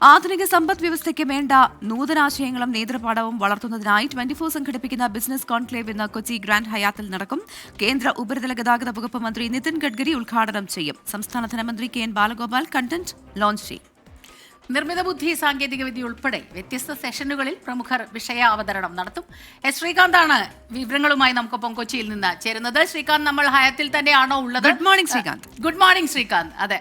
ആധുനിക സമ്പദ് വ്യവസ്ഥയ്ക്ക് വേണ്ട നൂതനാശയങ്ങളും നേതൃപാഠവും വളർത്തുന്നതിനായി 24 സംഘടിപ്പിക്കുന്ന ബിസിനസ് കോൺക്ലേവ് ഇന്ന് കൊച്ചി ഗ്രാൻഡ് ഹയാത്തിൽ നടക്കും. കേന്ദ്ര ഉപരിതല ഗതാഗത വകുപ്പ് മന്ത്രി നിതിൻ ഗഡ്കരി ഉദ്ഘാടനം ചെയ്യും. സംസ്ഥാന ധനമന്ത്രി K N Balagopal content launch ചെയ്യും. നിർമ്മിത ബുദ്ധി സാങ്കേതികവിദ്യ ഉൾപ്പെടെ വ്യത്യസ്ത സെഷനുകളിൽ പ്രമുഖർ വിഷയ അവതരണം നടത്തും. ശ്രീകാന്താണ് വിവരങ്ങളുമായി നമുക്കൊപ്പം കൊച്ചിയിൽ നിന്ന് ചേരുന്നത്. ശ്രീകാന്ത്, നമ്മൾ ഹയാത്തിൽ തന്നെയാണോ ഉള്ളത്? Good morning Srikanth. Good morning Srikanth. അതെ,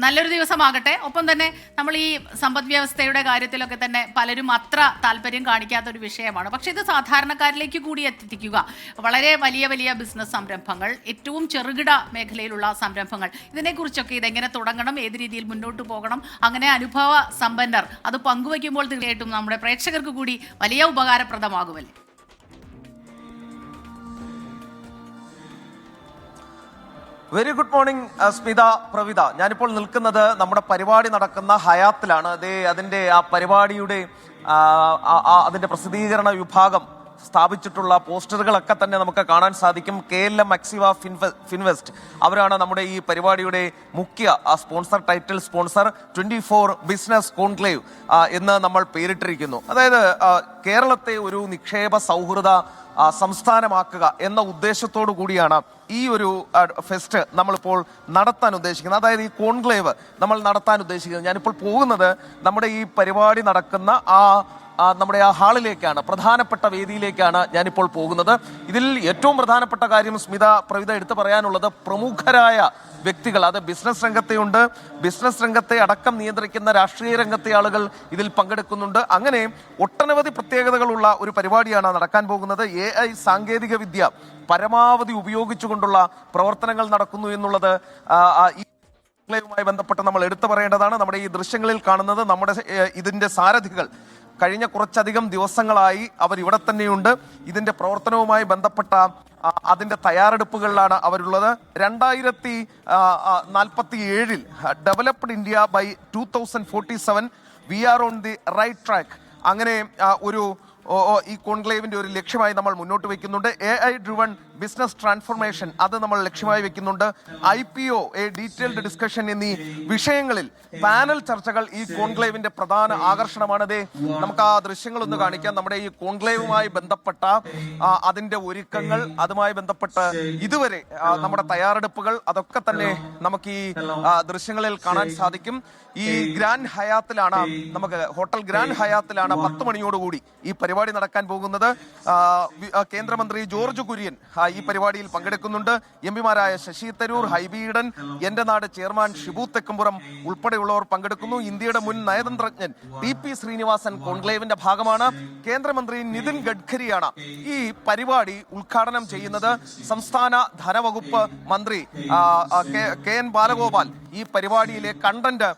നല്ലൊരു ദിവസമാകട്ടെ. ഒപ്പം തന്നെ നമ്മൾ ഈ സമ്പദ് വ്യവസ്ഥയുടെ കാര്യത്തിലൊക്കെ തന്നെ പലരും അത്ര താല്പര്യം കാണിക്കാത്തൊരു വിഷയമാണ്. പക്ഷേ ഇത് സാധാരണക്കാരിലേക്ക് കൂടി എത്തിക്കുക, വളരെ വലിയ വലിയ ബിസിനസ് സംരംഭങ്ങൾ, ഏറ്റവും ചെറുകിട മേഖലയിലുള്ള സംരംഭങ്ങൾ, ഇതിനെക്കുറിച്ചൊക്കെ ഇതെങ്ങനെ തുടങ്ങണം, ഏത് രീതിയിൽ മുന്നോട്ട് പോകണം, അങ്ങനെ അനുഭവ സമ്പന്നർ അത് പങ്കുവയ്ക്കുമ്പോൾ തീർച്ചയായിട്ടും നമ്മുടെ പ്രേക്ഷകർക്ക് കൂടി വലിയ ഉപകാരപ്രദമാകുമല്ലേ? Very good morning Smitha, Pravitha. ഞാനിപ്പോൾ നിൽക്കുന്നത് നമ്മുടെ പരിപാടി നടക്കുന്ന ഹയാത്തിലാണ്. അതിന്റെ ആ പരിപാടിയുടെ അതിന്റെ പ്രസിദ്ധീകരണ വിഭാഗം സ്ഥാപിച്ചിട്ടുള്ള പോസ്റ്ററുകളൊക്കെ തന്നെ നമുക്ക് കാണാൻ സാധിക്കും. KLM അക്സിവ ഫിൻവെസ്റ്റ് അവരാണ് നമ്മുടെ ഈ പരിപാടിയുടെ മുഖ്യ sponsor, title sponsor. 24 business conclave എന്ന് നമ്മൾ പേരിട്ടിരിക്കുന്നു. അതായത് കേരളത്തെ ഒരു നിക്ഷേപ സൗഹൃദ സംസ്ഥാനമാക്കുക എന്ന ഉദ്ദേശത്തോടു കൂടിയാണ് ഈ ഒരു ഫെസ്റ്റ് നമ്മളിപ്പോൾ നടത്താൻ ഉദ്ദേശിക്കുന്നത്. അതായത് ഈ കോൺക്ലേവ് നമ്മൾ നടത്താൻ ഉദ്ദേശിക്കുന്നത്. ഞാനിപ്പോൾ പോകുന്നത് നമ്മുടെ ഈ പരിപാടി നടക്കുന്ന നമ്മുടെ ആ ഹാളിലേക്കാണ്, പ്രധാനപ്പെട്ട വേദിയിലേക്കാണ് ഞാനിപ്പോൾ പോകുന്നത്. ഇതിൽ ഏറ്റവും പ്രധാനപ്പെട്ട കാര്യം സ്മിത, പ്രവിത എടുത്തു പറയാനുള്ളത്, പ്രമുഖരായ വ്യക്തികൾ, അത് ബിസിനസ് രംഗത്തെയുണ്ട്, ബിസിനസ് രംഗത്തെ അടക്കം നിയന്ത്രിക്കുന്ന രാഷ്ട്രീയ രംഗത്തെ ആളുകൾ ഇതിൽ പങ്കെടുക്കുന്നുണ്ട്. അങ്ങനെ ഒട്ടനവധി പ്രത്യേകതകളുള്ള ഒരു പരിപാടിയാണ് നടക്കാൻ പോകുന്നത്. AI സാങ്കേതിക വിദ്യ പരമാവധി ഉപയോഗിച്ചുകൊണ്ടുള്ള പ്രവർത്തനങ്ങൾ നടക്കുന്നു എന്നുള്ളത് ഈ യുമായി ബന്ധപ്പെട്ട് നമ്മൾ എടുത്തു പറയേണ്ടതാണ്. നമ്മുടെ ഈ ദൃശ്യങ്ങളിൽ കാണുന്നത് നമ്മുടെ ഇതിന്റെ സാരഥികൾ കഴിഞ്ഞ കുറച്ചധികം ദിവസങ്ങളായി അവർ ഇവിടെ തന്നെയുണ്ട്. ഇതിന്റെ പ്രവർത്തനവുമായി ബന്ധപ്പെട്ട അതിന്റെ തയ്യാറെടുപ്പുകളിലാണ് അവരുള്ളത്. 2047 developed India by 2047 we are on the right track. അങ്ങനെ ഈ കോൺക്ലേവിന്റെ ഒരു ലക്ഷ്യമായി നമ്മൾ മുന്നോട്ട് വെക്കുന്നുണ്ട്. AI ഡ്രിവൺ ബിസിനസ് ട്രാൻസ്ഫോർമേഷൻ, അത് നമ്മൾ ലക്ഷ്യമായി വെക്കുന്നുണ്ട്. IPO, ഡീറ്റെയിൽഡ് ഡിസ്കഷൻ എന്നീ വിഷയങ്ങളിൽ പാനൽ ചർച്ചകൾ ഈ കോൺക്ലേവിന്റെ പ്രധാന ആകർഷണമാണത്. നമുക്ക് ആ ദൃശ്യങ്ങളൊന്ന് കാണിക്കാം. നമ്മുടെ ഈ കോൺക്ലേവുമായി ബന്ധപ്പെട്ട അതിന്റെ ഒരുക്കങ്ങൾ, അതുമായി ബന്ധപ്പെട്ട് ഇതുവരെ നമ്മുടെ തയ്യാറെടുപ്പുകൾ, അതൊക്കെ തന്നെ നമുക്ക് ഈ ദൃശ്യങ്ങളിൽ കാണാൻ സാധിക്കും. ഈ ഗ്രാൻഡ് ഹയാത്തിലാണ്, നമുക്ക് ഹോട്ടൽ ഗ്രാൻഡ് ഹയാത്തിലാണ് 10 മണിയോടുകൂടി ഈ പരിപാടി നടക്കാൻ പോകുന്നത്. കേന്ദ്രമന്ത്രി ജോർജ് കുര്യൻ ഈ പരിപാടിയിൽ പങ്കെടുക്കുന്നുണ്ട്. MP-മാരായ ശശി തരൂർ, ഹൈബി ഈഡൻ, എന്റെ നാട് ചെയർമാൻ ഷിബു തെക്കുംപുറം ഉൾപ്പെടെയുള്ളവർ പങ്കെടുക്കുന്നു. ഇന്ത്യയുടെ മുൻ നയതന്ത്രജ്ഞൻ TP ശ്രീനിവാസൻ കോൺക്ലേവിന്റെ ഭാഗമാണ്. കേന്ദ്രമന്ത്രി നിതിൻ ഗഡ്കരിയാണ് ഈ പരിപാടി ഉദ്ഘാടനം ചെയ്യുന്നത്. സംസ്ഥാന ധനവകുപ്പ് മന്ത്രി KN ബാലഗോപാൽ ഈ പരിപാടിയിലെ കണ്ടന്റ്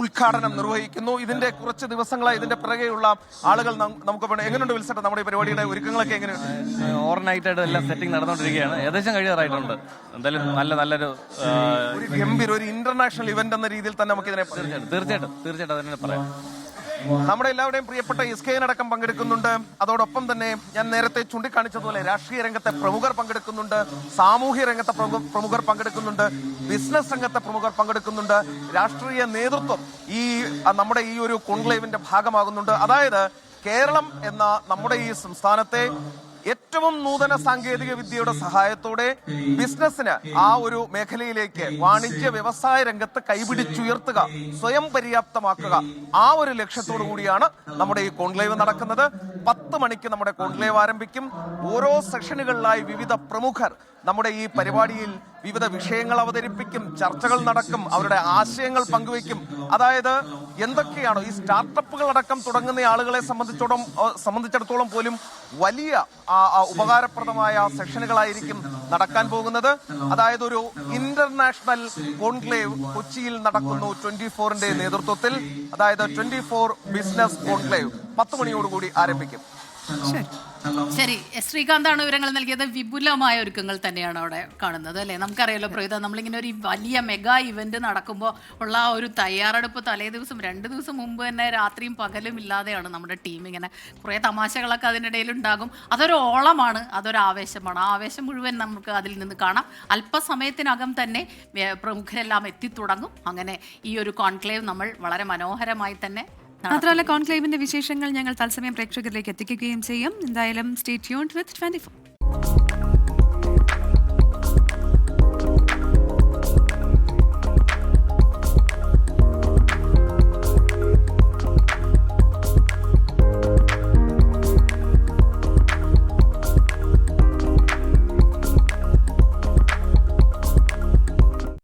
ഉദ്ഘാടനം നിർവഹിക്കുന്നു. ഇതിന്റെ കുറച്ച് ദിവസങ്ങളായി ഇതിന്റെ പിറകെയുള്ള ആളുകൾ നമുക്ക് എങ്ങനെയുണ്ട് വിൽസട്ടെ, നമ്മുടെ ഈ പരിപാടിയുടെ ഒരുക്കങ്ങളൊക്കെ എങ്ങനെയുണ്ട്? ഓവർനൈറ്റ് ആയിട്ട് എല്ലാം സെറ്റിംഗ് നടന്നുകൊണ്ടിരിക്കുകയാണ്. ഏകദേശം കഴിയാറായിട്ടുണ്ട്. എന്തായാലും നല്ലൊരു ഗംഭീര ഒരു ഇന്റർനാഷണൽ ഇവന്റ് എന്ന രീതിയിൽ തന്നെ നമുക്ക് ഇതിനെ തീർച്ചയായിട്ടും അതിനെ പറയാം. നമ്മുടെ എല്ലാവരുടെയും പ്രിയപ്പെട്ട SK അടക്കം പങ്കെടുക്കുന്നുണ്ട്. അതോടൊപ്പം തന്നെ ഞാൻ നേരത്തെ ചൂണ്ടിക്കാണിച്ചതുപോലെ രാഷ്ട്രീയ രംഗത്തെ പ്രമുഖർ പങ്കെടുക്കുന്നുണ്ട്, സാമൂഹ്യ രംഗത്തെ പ്രമുഖർ പങ്കെടുക്കുന്നുണ്ട്, ബിസിനസ് രംഗത്തെ പ്രമുഖർ പങ്കെടുക്കുന്നുണ്ട്, രാഷ്ട്രീയ നേതൃത്വം നമ്മുടെ ഈ ഒരു കോൺക്ലേവിന്റെ ഭാഗമാകുന്നുണ്ട്. അതായത് കേരളം എന്ന നമ്മുടെ ഈ സംസ്ഥാനത്തെ ഏറ്റവും നൂതന സാങ്കേതിക വിദ്യയുടെ സഹായത്തോടെ ബിസിനസിന് ആ ഒരു മേഖലയിലേക്ക്, വാണിജ്യ വ്യവസായ രംഗത്ത് കൈപിടിച്ചുയർത്തുക, സ്വയം പര്യാപ്തമാക്കുക, ആ ഒരു ലക്ഷ്യത്തോടു കൂടിയാണ് നമ്മുടെ ഈ കോൺക്ലേവ് നടക്കുന്നത്. 10 മണിക്ക് നമ്മുടെ കോൺക്ലേവ് ആരംഭിക്കും. ഓരോ സെഷനുകളിലായി വിവിധ പ്രമുഖർ നമ്മുടെ ഈ പരിപാടിയിൽ വിവിധ വിഷയങ്ങൾ അവതരിപ്പിക്കും, ചർച്ചകൾ നടക്കും, അവരുടെ ആശയങ്ങൾ പങ്കുവയ്ക്കും. അതായത് എന്തൊക്കെയാണോ ഈ സ്റ്റാർട്ടപ്പുകൾ അടക്കം തുടങ്ങുന്ന ആളുകളെ സംബന്ധിച്ചിടത്തോളം പോലും വലിയ ഉപകാരപ്രദമായ സെഷനുകളായിരിക്കും നടക്കാൻ പോകുന്നത്. അതായത് ഒരു ഇന്റർനാഷണൽ കോൺക്ലേവ് കൊച്ചിയിൽ നടക്കുന്നു 24ന്റെ നേതൃത്വത്തിൽ. അതായത് 24 ബിസിനസ് കോൺക്ലേവ് 10 മണിയോടുകൂടി ആരംഭിക്കും. ശരി, ശ്രീകാന്താണ് വിവരങ്ങൾ നൽകിയത്. വിപുലമായ ഒരുക്കങ്ങൾ തന്നെയാണ് അവിടെ കാണുന്നത് അല്ലേ? നമുക്കറിയാലോ പ്രവിത, നമ്മളിങ്ങനെ ഒരു വലിയ മെഗാ ഇവന്റ് നടക്കുമ്പോൾ ഉള്ള ആ ഒരു തയ്യാറെടുപ്പ് തലേ ദിവസം 2 ദിവസം മുമ്പ് തന്നെ രാത്രിയും പകലും ഇല്ലാതെയാണ് നമ്മുടെ ടീം ഇങ്ങനെ കുറേ തമാശകളൊക്കെ അതിനിടയിൽ ഉണ്ടാകും. അതൊരു ഓളമാണ്, അതൊരു ആവേശമാണ്. ആ ആവേശം മുഴുവൻ നമുക്ക് അതിൽ നിന്ന് കാണാം. അല്പസമയത്തിനകം തന്നെ പ്രമുഖരെല്ലാം എത്തിത്തുടങ്ങും. അങ്ങനെ ഈ ഒരു കോൺക്ലേവ് നമ്മൾ വളരെ മനോഹരമായി തന്നെ മാത്രമല്ല കോൺക്ലേവിന്റെ വിശേഷങ്ങൾ ഞങ്ങൾ തത്സമയം പ്രേക്ഷകരിലേക്ക് എത്തിക്കുകയും ചെയ്യും. എന്തായാലും സ്റ്റേ ട്യൂൺഡ് വിത്ത് 24.